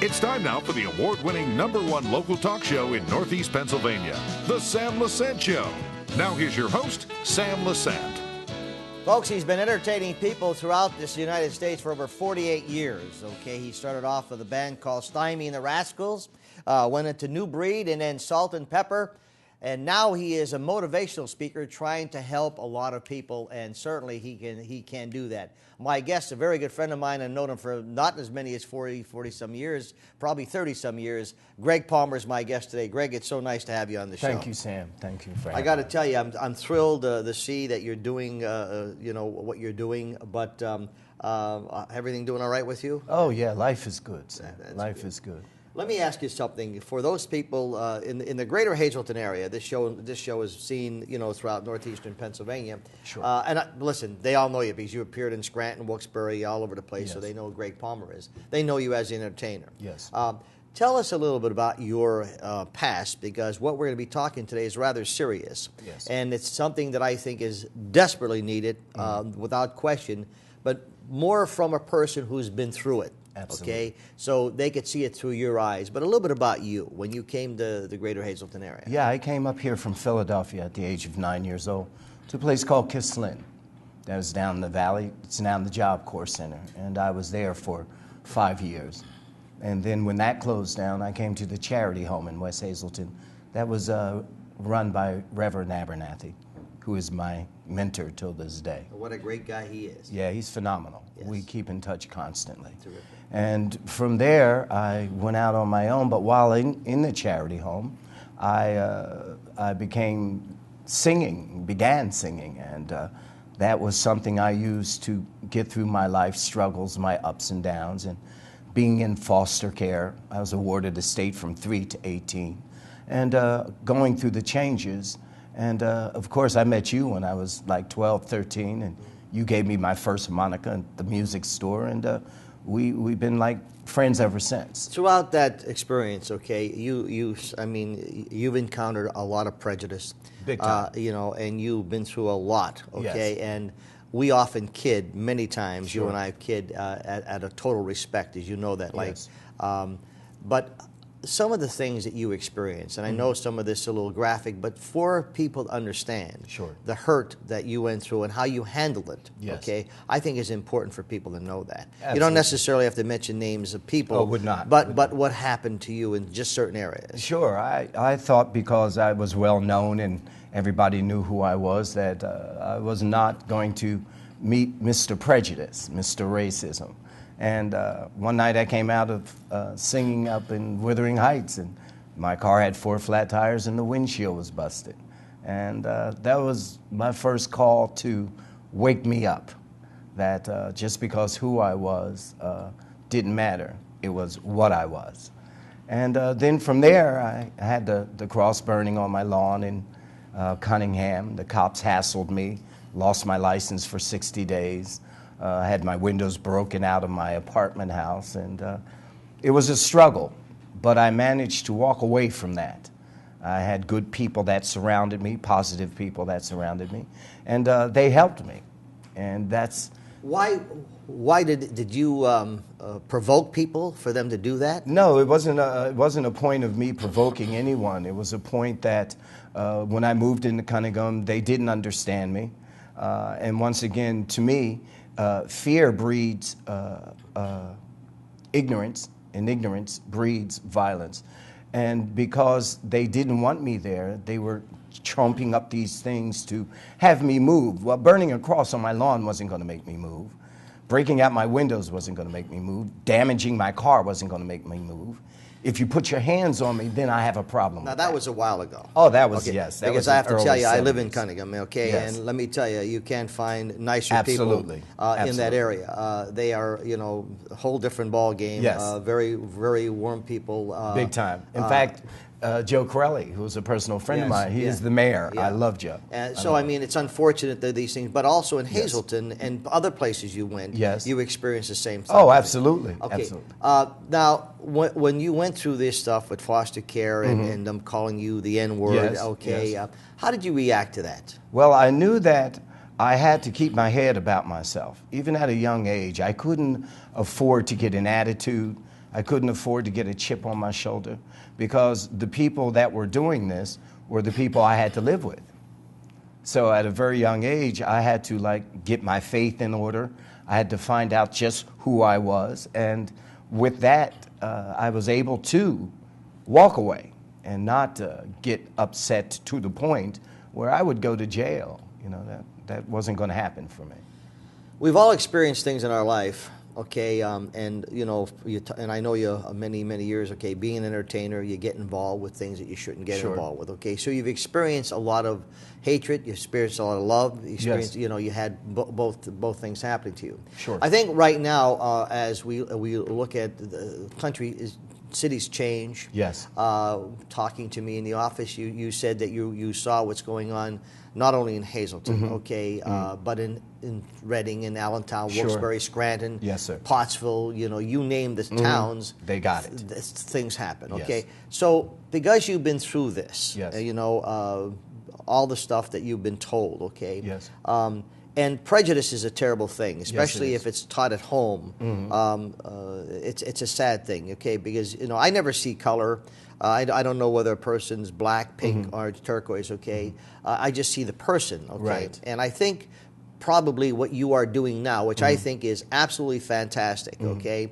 It's time now for the award-winning #1 local talk show in Northeast Pennsylvania, The Sam Lesante Show. Now here's your host, Sam Lesante. Folks, he's been entertaining people throughout this United States for over 48 years, okay? He started off with a band called Stymie and the Rascals, went into New Breed and then Salt and Pepper, and now he is a motivational speaker trying to help a lot of people, and certainly he can do that. My guest, a very good friend of mine, I've known him for not as many as 40-some years, probably 30-some years. Greg Palmer is my guest today. Greg, it's so nice to have you on the show. Thank you, Sam. Thank you for having me. I got to tell you, I'm thrilled to see that you're doing, what you're doing, but everything doing all right with you? Oh, yeah, life is good, Sam. Life good. is good. Let me ask you something. For those people in the greater Hazleton area, this show is seen, throughout northeastern Pennsylvania. Sure. Listen, they all know you because you appeared in Scranton, Wilkes-Barre, all over the place, Yes. So they know who Greg Palmer is. They know you as an entertainer. Yes. Tell us a little bit about your past, because what we're going to be talking today is rather serious. Yes. And it's something that I think is desperately needed, without question, but more from a person who's been through it. Absolutely. Okay, so they could see it through your eyes. But a little bit about you when you came to the greater Hazleton area. Yeah, I came up here from Philadelphia at the age of 9 years old to a place called Kislin. That was down in the valley. It's now the Job Corps Center. And I was there for 5 years. And then when that closed down, I came to the charity home in West Hazleton. That was run by Reverend Abernathy, who is my mentor till this day. What a great guy he is. Yeah, he's phenomenal. Yes. We keep in touch constantly. Terrific. And from there, I went out on my own. But while in the charity home, I began singing, and that was something I used to get through my life struggles, my ups and downs. And being in foster care, I was awarded a state from 3 to 18, and going through the changes. And of course, I met you when I was like 12, 13, and you gave me my first moniker at the music store, and we've been like friends ever since. Throughout that experience, okay, you've encountered a lot of prejudice, Big time. And you've been through a lot, okay, Yes. And we often kid many times. Sure. You and I kid at a total respect, as you know that, like, Yes. but. Some of the things that you experience, and I know some of this is a little graphic, but for people to understand Sure. the hurt that you went through and how you handled it, Yes. okay, I think is important for people to know that. You don't Absolutely. necessarily have to mention names of people. Oh, would not. But what happened to you in just certain areas? Sure. I thought because I was well known and everybody knew who I was that I was not going to meet Mr. Prejudice, Mr. Racism. And one night I came out of singing up in Wuthering Heights, and my car had 4 flat tires and the windshield was busted. And that was my first call to wake me up, that just because who I was didn't matter. It was what I was. And then from there, I had the cross burning on my lawn in Cunningham. The cops hassled me, lost my license for 60 days. I had my windows broken out of my apartment house, and it was a struggle, but I managed to walk away from that. I had good people that surrounded me, positive people that surrounded me, and they helped me, and that's... Why did you provoke people for them to do that? No, it wasn't a point of me provoking anyone. It was a point that when I moved into Cunningham, they didn't understand me, and once again, to me, fear breeds ignorance, and ignorance breeds violence. And because they didn't want me there, they were chomping up these things to have me move. Well, burning a cross on my lawn wasn't going to make me move. Breaking out my windows wasn't going to make me move. Damaging my car wasn't going to make me move. If you put your hands on me, then I have a problem. Now, that was a while ago. Oh, that was, okay. yes. That because was I have to tell you, I live in 70s. Cunningham, okay? Yes. And let me tell you, you can't find nicer Absolutely. people in that area. They are, a whole different ball game. Yes. Very, very warm people. Big time. In fact, Joe Corelli, who's a personal friend of mine, he is the mayor. Yeah. I love Joe. And so, I mean, it's unfortunate that these things, but also in Hazleton and other places you went, Yes. you experienced the same thing. Oh, absolutely. Okay. Absolutely. Now, when you went through this stuff with foster care and them calling you the N-word, Yes, okay, yes. How did you react to that? Well, I knew that I had to keep my head about myself. Even at a young age, I couldn't afford to get an attitude I couldn't afford to get a chip on my shoulder because the people that were doing this were the people I had to live with. So at a very young age, I had to like get my faith in order. I had to find out just who I was. And with that, I was able to walk away and not get upset to the point where I would go to jail. You know, that wasn't going to happen for me. We've all experienced things in our life, okay, and you know, and I know you many, many years, okay, being an entertainer, you get involved with things that you shouldn't get involved with, okay, so you've experienced a lot of hatred, you've experienced a lot of love, you experienced, you know, you had both things happening to you. Sure. I think right now, as we look at the country, cities change. Yes. Talking to me in the office, you said that you saw what's going on not only in Hazleton, okay, but in Reading, in Allentown, Wilkes-Barre, Scranton, yes, sir. Pottsville, you know, you name the towns. They got it. Things happen, okay? Yes. So because you've been through this, yes. You know, all the stuff that you've been told, okay? Yes. And prejudice is a terrible thing, especially yes, if it's taught at home. It's a sad thing, okay? Because, you know, I never see color. I don't know whether a person's black, pink, or turquoise, okay? I just see the person, okay? Right. And I think probably what you are doing now, which I think is absolutely fantastic, okay?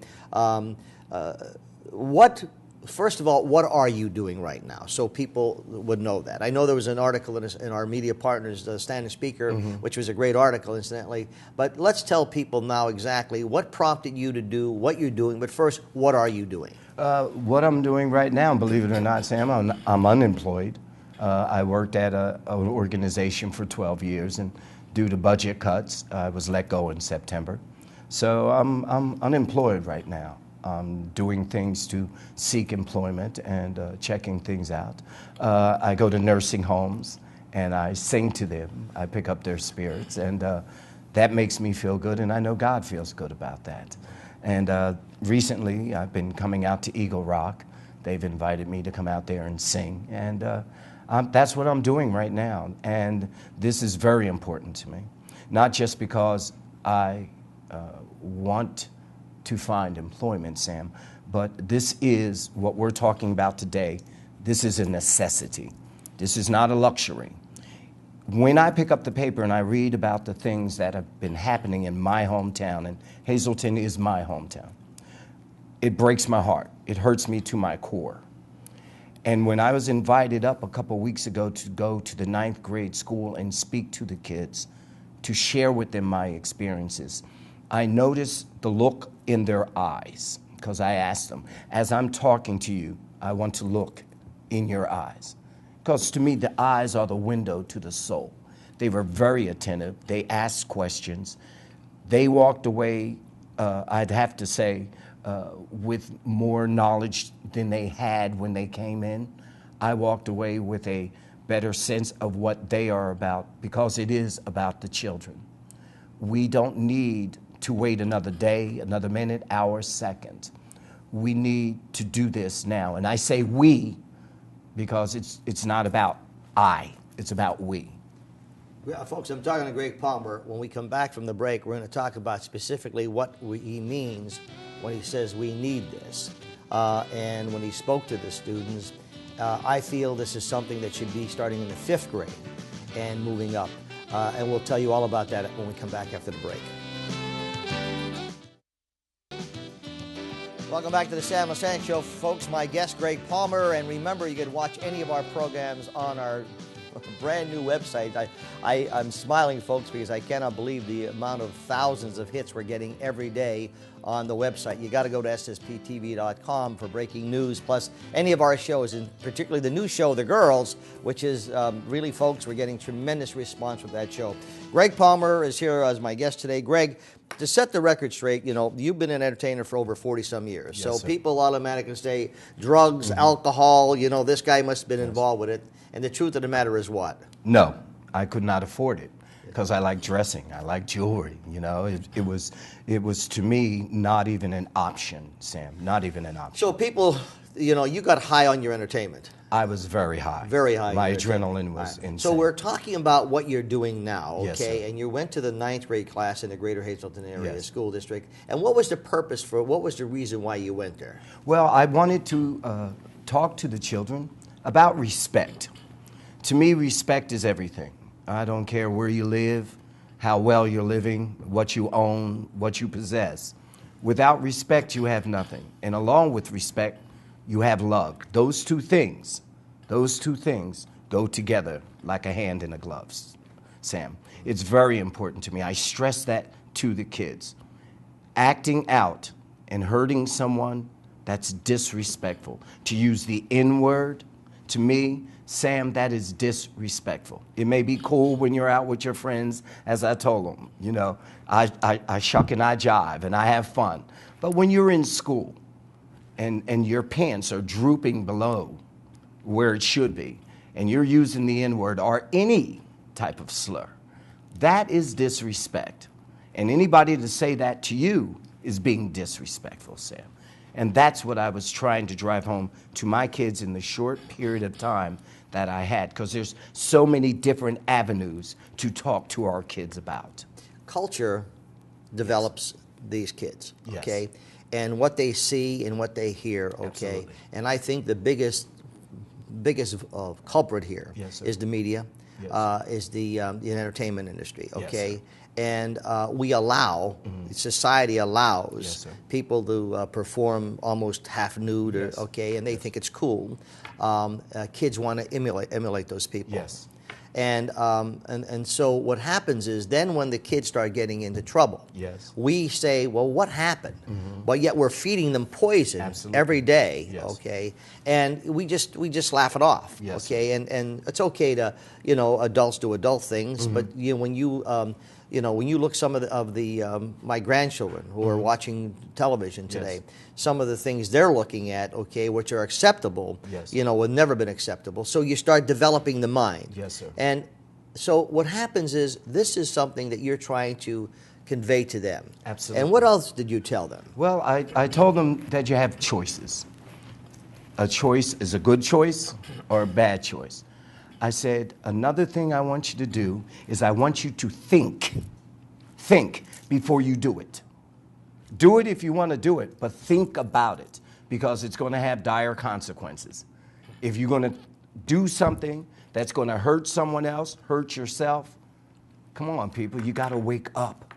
First of all, what are you doing right now? So people would know that. I know there was an article in our media partners, the Standing Speaker, which was a great article, incidentally. But let's tell people now exactly what prompted you to do what you're doing. But first, what are you doing? What I'm doing right now, believe it or not, Sam, I'm unemployed. I worked at an organization for 12 years, and due to budget cuts, I was let go in September. So I'm unemployed right now. I'm doing things to seek employment and checking things out. I go to nursing homes and I sing to them. I pick up their spirits, and that makes me feel good, and I know God feels good about that. And recently, I've been coming out to Eagle Rock. They've invited me to come out there and sing, and that's what I'm doing right now. And this is very important to me, not just because I want to find employment, Sam, but this is what we're talking about today. This is a necessity. This is not a luxury. When I pick up the paper and I read about the things that have been happening in my hometown, and Hazleton is my hometown, it breaks my heart. It hurts me to my core. And when I was invited up a couple weeks ago to go to the 9th grade school and speak to the kids, to share with them my experiences, I noticed the look in their eyes, because I asked them, as I'm talking to you, I want to look in your eyes. Because to me, the eyes are the window to the soul. They were very attentive. They asked questions. They walked away, I'd have to say, with more knowledge than they had when they came in. I walked away with a better sense of what they are about, because it is about the children. We don't need to wait another day, another minute, hour, second. We need to do this now. And I say we because it's not about I, it's about we. Yeah, folks, I'm talking to Greg Palmer. When we come back from the break, we're going to talk about specifically what he means when he says we need this. And when he spoke to the students, I feel this is something that should be starting in the 5th grade and moving up. And we'll tell you all about that when we come back after the break. Welcome back to the Sam Lesante Show, folks. My guest, Greg Palmer, and remember, you can watch any of our programs on our brand new website. I'm smiling, folks, because I cannot believe the amount of thousands of hits we're getting every day on the website. You got to go to ssptv.com for breaking news, plus any of our shows, and particularly the new show, The Girls, which is really, folks, we're getting tremendous response with that show. Greg Palmer is here as my guest today. Greg, to set the record straight, you know, you've been an entertainer for over 40-some years. Yes, so sir. people automatically say drugs, alcohol, you know, this guy must have been involved with it. And the truth of the matter is what? No, I could not afford it because I like dressing. I like jewelry. You know, it was to me not even an option, Sam. Not even an option. So people, you know, you got high on your entertainment. I was very high. Very high. My adrenaline was insane. So we're talking about what you're doing now, okay? Yes, sir. And you went to the 9th grade class in the Greater Hazleton area Yes. school district. And what was the purpose for? What was the reason why you went there? Well, I wanted to talk to the children about respect. To me, respect is everything. I don't care where you live, how well you're living, what you own, what you possess. Without respect, you have nothing. And along with respect, you have love. Those two things go together like a hand in a glove, Sam. It's very important to me. I stress that to the kids. Acting out and hurting someone, that's disrespectful. To use the N-word, to me, Sam, that is disrespectful. It may be cool when you're out with your friends, as I told them. You know, I shuck and I jive and I have fun. But when you're in school and your pants are drooping below where it should be, and you're using the N-word or any type of slur, that is disrespect. And anybody to say that to you is being disrespectful, Sam. And that's what I was trying to drive home to my kids in the short period of time that I had, because there's so many different avenues to talk to our kids about. Culture develops these kids, Yes. okay? And what they see and what they hear, okay? Absolutely. And I think the biggest culprit here Yes, sir. is the media, Yes. is the entertainment industry, okay? Yes, sir. And we allow, society allows Yes, sir. people to perform almost half nude, or, Yes. okay, and they think it's cool. Kids want to emulate those people. Yes. And so what happens is then when the kids start getting into trouble, Yes. we say, well, what happened? But yet we're feeding them poison Absolutely. every day, Yes. okay? And we just laugh it off, Yes. okay? And it's okay to, adults do adult things, but when you look some of the my grandchildren who are watching television today, some of the things they're looking at, okay, which are acceptable, Yes. would never been acceptable. So you start developing the mind. Yes, sir. And so what happens is this is something that you're trying to convey to them. Absolutely. And what else did you tell them? Well, I told them that you have choices. A choice is a good choice or a bad choice. I said, another thing I want you to do is I want you to think. Think before you do it. Do it if you want to do it, but think about it, because it's going to have dire consequences. If you're going to do something that's going to hurt someone else, hurt yourself, come on, people, you got to wake up.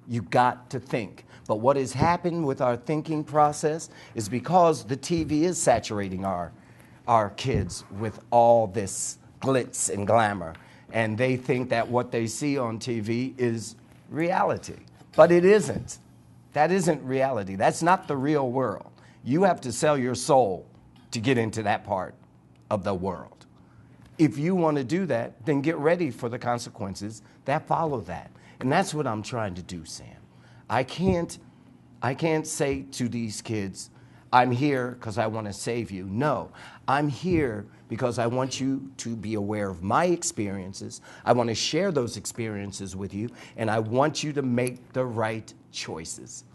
You got to think. But what has happened with our thinking process is because the TV is saturating our kids with all this glitz and glamour, and they think that what they see on TV is reality. But it isn't. That isn't reality. That's not the real world. You have to sell your soul to get into that part of the world. If you want to do that, then get ready for the consequences that follow that. And that's what I'm trying to do, Sam. I can't say to these kids, I'm here because I want to save you. No, I'm here because I want you to be aware of my experiences. I want to share those experiences with you, and I want you to make the right choices.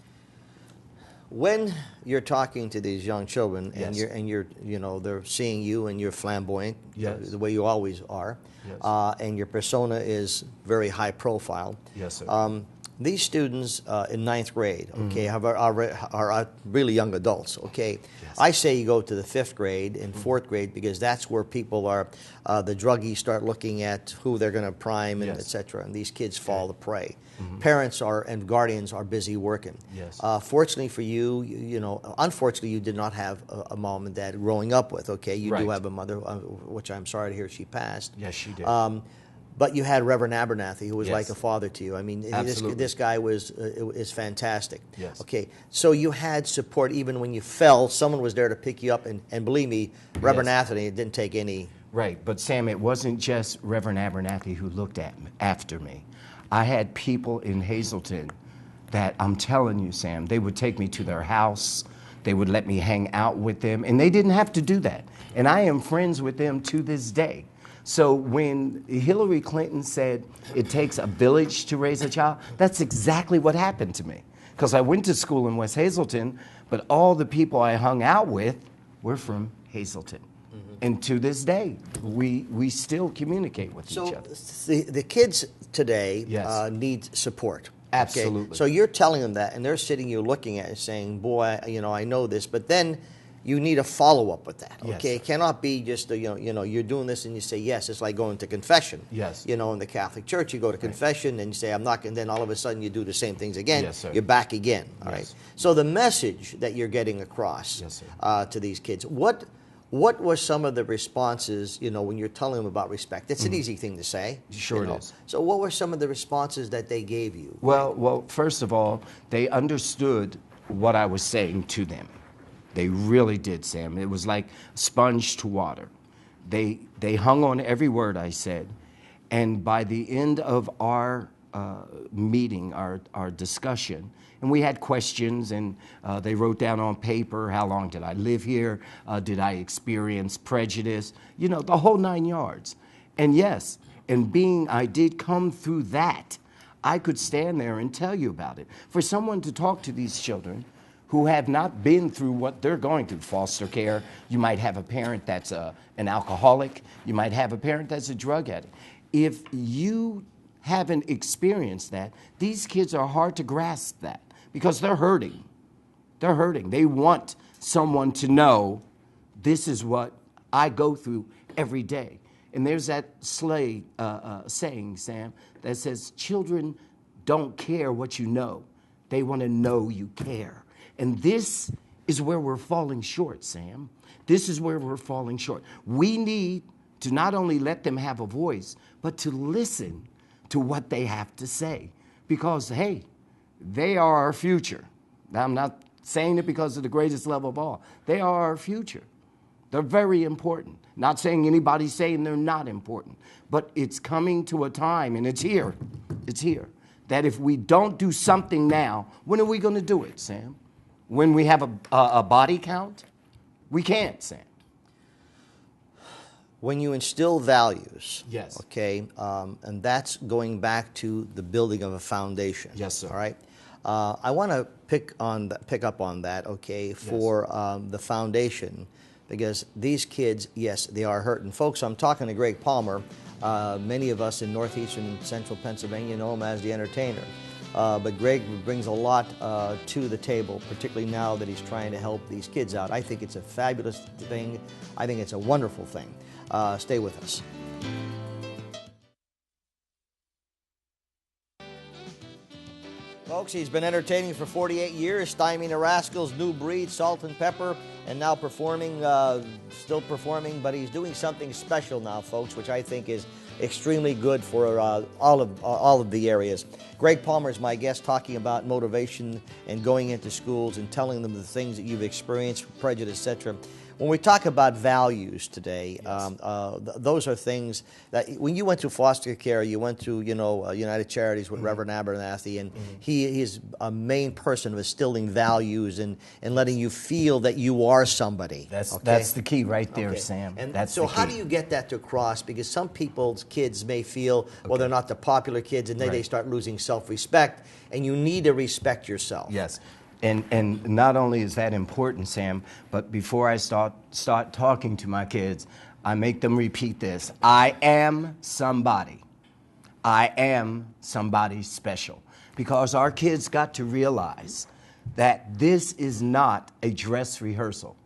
When you're talking to these young children and Yes. you're they're seeing you and you're flamboyant, Yes. the way you always are, Yes. and your persona is very high profile. Yes, sir. These students in 9th grade, okay, are really young adults, okay? Yes. I say you go to the 5th grade and 4th grade because that's where people are, the druggies start looking at who they're going to prime and Yes. et cetera, and these kids fall to prey. Parents and guardians are busy working. Yes. Fortunately for you, unfortunately you did not have a mom and dad growing up with, okay? You do Right. have a mother, which I'm sorry to hear she passed. Yes, she did. But you had Reverend Abernathy, who was Yes. like a father to you. I mean, Absolutely. this guy is fantastic. Yes. Okay, so you had support even when you fell. Someone was there to pick you up, and believe me, Reverend Anthony didn't take any. Right, but Sam, it wasn't just Reverend Abernathy who looked after me. I had people in Hazleton that, I'm telling you, Sam, they would take me to their house. They would let me hang out with them, and they didn't have to do that. And I am friends with them to this day. So when Hillary Clinton said it takes a village to raise a child, that's exactly what happened to me. Because I went to school in West Hazleton, but all the people I hung out with were from Hazleton. And to this day, we still communicate with each other. So the kids today Yes. need support. Absolutely. Okay? So you're telling them that, and they're sitting here looking at it saying, boy, I know this, but then you need a follow-up with that, Yes, okay? sir. It cannot be just, you're doing this and you say yes. It's like going to confession. Yes. In the Catholic Church, you go to confession and you say, I'm not, and then all of a sudden you do the same things again. Yes, sir. You're back again, all Yes. right? So the message that you're getting across Yes, sir. To these kids, what were some of the responses, when you're telling them about respect? It's an easy thing to say. Sure it is. So what were some of the responses that they gave you? Well, first of all, they understood what I was saying to them. They really did, Sam. It was like sponge to water. They hung on every word I said, and by the end of our meeting, our discussion, and we had questions, and they wrote down on paper, how long did I live here? Did I experience prejudice? The whole 9 yards. And yes, I did come through that. I could stand there and tell you about it. For someone to talk to these children who have not been through what they're going through, foster care, you might have a parent that's an alcoholic, you might have a parent that's a drug addict. If you haven't experienced that, these kids are hard to grasp that because they're hurting. They're hurting. They want someone to know this is what I go through every day. And there's that saying, Sam, that says children don't care what you know. They want to know you care. And this is where we're falling short, Sam. This is where we're falling short. We need to not only let them have a voice, but to listen to what they have to say. Because, hey, they are our future. Now, I'm not saying it because of the greatest love of all. They are our future. They're very important. Not saying anybody's saying they're not important. But it's coming to a time, and it's here, that if we don't do something now, when are we going to do it, Sam? When we have a body count? We can't, Sam. When you instill values, Yes. okay, and that's going back to the building of a foundation. Yes, sir. All right. I want to pick up on that, okay, for the foundation, because these kids, yes, they are hurt. And folks, I'm talking to Greg Palmer. Many of us in northeastern and central Pennsylvania know him as the entertainer. But Greg brings a lot to the table, particularly now that he's trying to help these kids out. I think it's a fabulous thing. I think it's a wonderful thing. Stay with us. Folks, he's been entertaining for 48 years, Stymie the Rascals, New Breed, Salt and Pepper, and now still performing, but he's doing something special now, folks, which I think is extremely good for all of the areas. Greg Palmer is my guest, talking about motivation and going into schools and telling them the things that you've experienced, prejudice, etc. When we talk about values today, those are things that when you went through foster care, you went through, United Charities with Reverend Abernathy, and he is a main person of instilling values and letting you feel that you are somebody. That's the key right there, Sam. And that's so the key. how do you get that to cross? Because some people's kids may feel, well, they're not the popular kids, and then they start losing self-respect, and you need to respect yourself. Yes. And not only is that important, Sam, but before I start talking to my kids, I make them repeat this. I am somebody. I am somebody special. Because our kids got to realize that this is not a dress rehearsal.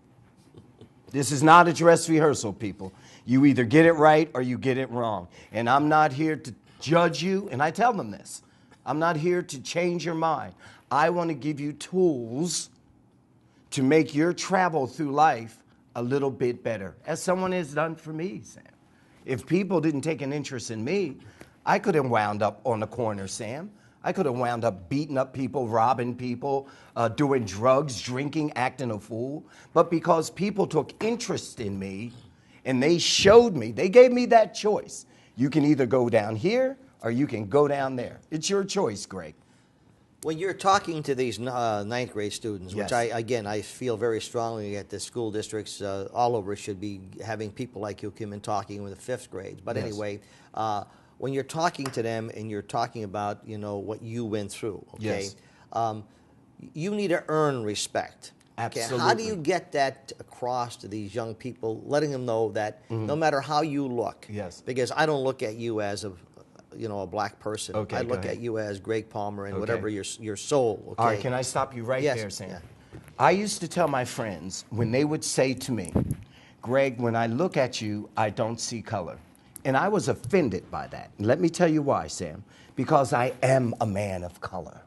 This is not a dress rehearsal, people. You either get it right or you get it wrong. And I'm not here to judge you, and I tell them this. I'm not here to change your mind. I want to give you tools to make your travel through life a little bit better, as someone has done for me, Sam. If people didn't take an interest in me, I could have wound up on the corner, Sam. I could have wound up beating up people, robbing people, doing drugs, drinking, acting a fool. But because people took interest in me and they showed me, they gave me that choice. You can either go down here or you can go down there. It's your choice, Greg. When you're talking to these ninth grade students, which I feel very strongly that the school districts all over should be having people like you come and talking with the fifth grades. But anyway, when you're talking to them and you're talking about what you went through, okay, you need to earn respect. Absolutely. Okay, how do you get that across to these young people, letting them know that no matter how you look, Yes. because I don't look at you as a black person. Okay, I go look ahead. at you as Greg Palmer and Okay. whatever your soul. Okay. All right, can I stop you right Yes, there, Sam? yeah. I used to tell my friends when they would say to me, Greg, when I look at you, I don't see color. And I was offended by that. And let me tell you why, Sam. Because I am a man of color.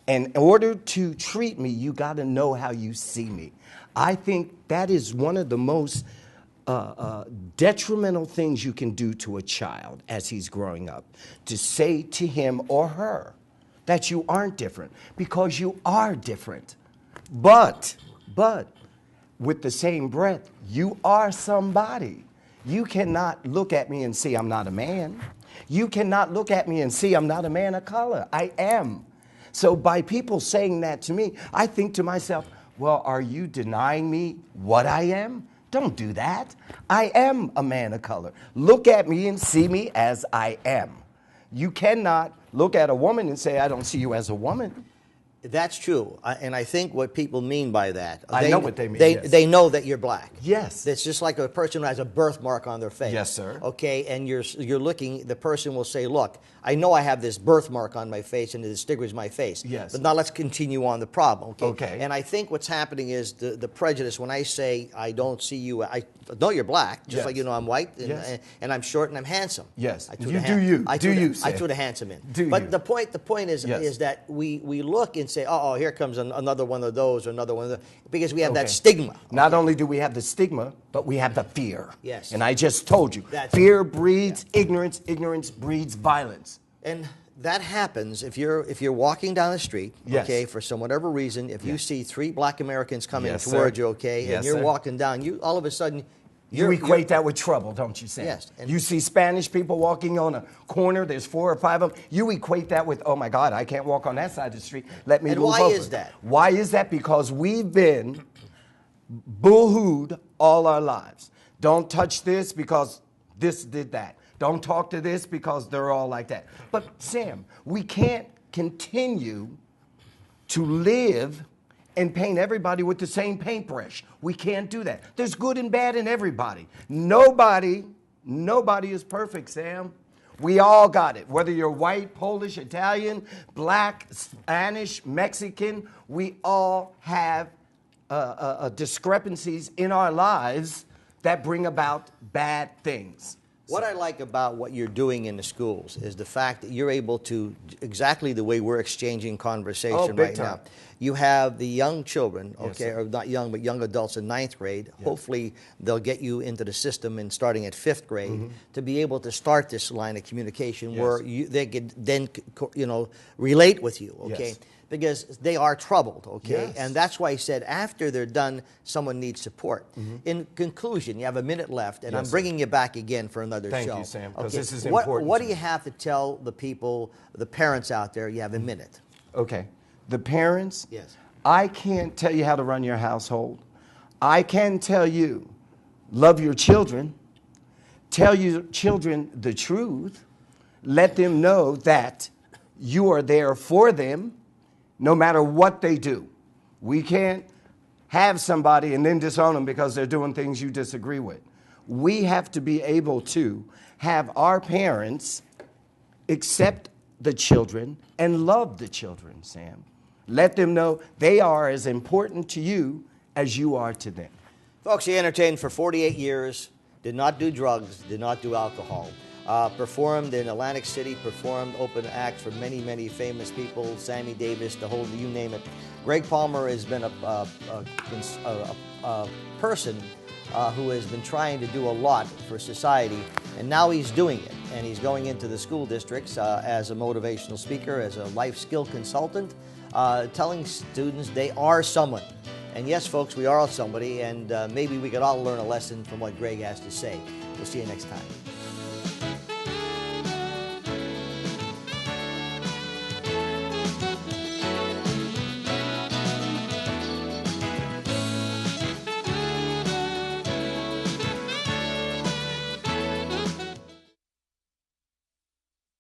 And in order to treat me, you got to know how you see me. I think that is one of the most detrimental things you can do to a child as he's growing up, to say to him or her that you aren't different, because you are different. But, with the same breath, you are somebody. You cannot look at me and see I'm not a man. You cannot look at me and see I'm not a man of color. I am. So by people saying that to me, I think to myself, well, are you denying me what I am? Don't do that. I am a man of color. Look at me and see me as I am. You cannot look at a woman and say, I don't see you as a woman. That's true, and I think what people mean by that, I know what they mean, They yes. they know that you're black. Yes. It's just like a person who has a birthmark on their face. Yes, sir. Okay, and you're looking. The person will say, "Look, I know I have this birthmark on my face, and it distinguishes my face. Yes. But now let's continue on the problem." Okay. Okay. And I think what's happening is the prejudice. When I say I don't see you, I know you're black, just Yes. like you know I'm white, and, Yes. and I'm short and I'm handsome. Yes. I threw You the do you. I Do threw you, the, I Sam. threw the handsome in. Do but you. the point is Yes. is that we look and say, oh, here comes another one of those or another one of those, because we have that Okay. stigma. Not only do we have the stigma, but we have the fear. Yes. And I just told you, That's fear breeds ignorance, ignorance breeds violence. And that happens if you're walking down the street, Yes. okay, for some whatever reason, if you see three black Americans coming Yes, towards sir. you, okay, Yes, and you're sir. walking down, you all of a sudden You equate that with trouble, don't you, Sam? Yes, and- You see Spanish people walking on a corner, there's 4 or 5 of them. You equate that with, oh my God, I can't walk on that side of the street. Let me And move why over. is that? Why is that? Because we've been boo-hooed all our lives. Don't touch this because this did that. Don't talk to this because they're all like that. But Sam, we can't continue to live and paint everybody with the same paintbrush. We can't do that. There's good and bad in everybody. Nobody is perfect, Sam. We all got it. Whether you're white, Polish, Italian, black, Spanish, Mexican, we all have discrepancies in our lives that bring about bad things. What I like about what you're doing in the schools is the fact that you're able to, exactly the way we're exchanging conversation big right time. now. You have the young children, Yes, okay, sir. or not young, but young adults in 9th grade. Yeah. Hopefully, they'll get you into the system and starting at 5th grade to be able to start this line of communication Yes. where they could then, relate with you, okay? Yes. Because they are troubled, okay? Yes. And that's why I said after they're done, someone needs support. In conclusion, you have a minute left, and Yes, I'm sir. bringing you back again for another Thank show. you, Sam, 'cause Okay. this is What important What to do you me. have to tell the people, the parents out there? You have a minute. Okay. The parents, Yes. I can't tell you how to run your household. I can tell you, love your children, tell your children the truth, let them know that you are there for them no matter what they do. We can't have somebody and then disown them because they're doing things you disagree with. We have to be able to have our parents accept the children and love the children, Sam. Let them know they are as important to you as you are to them. Folks, he entertained for 48 years, did not do drugs, did not do alcohol. Performed in Atlantic City, performed open acts for many, many famous people, Sammy Davis, the whole, you name it. Greg Palmer has been a person who has been trying to do a lot for society, and now he's doing it. And he's going into the school districts as a motivational speaker, as a life skill consultant, telling students they are someone. And yes, folks, we are all somebody, and maybe we could all learn a lesson from what Greg has to say. We'll see you next time.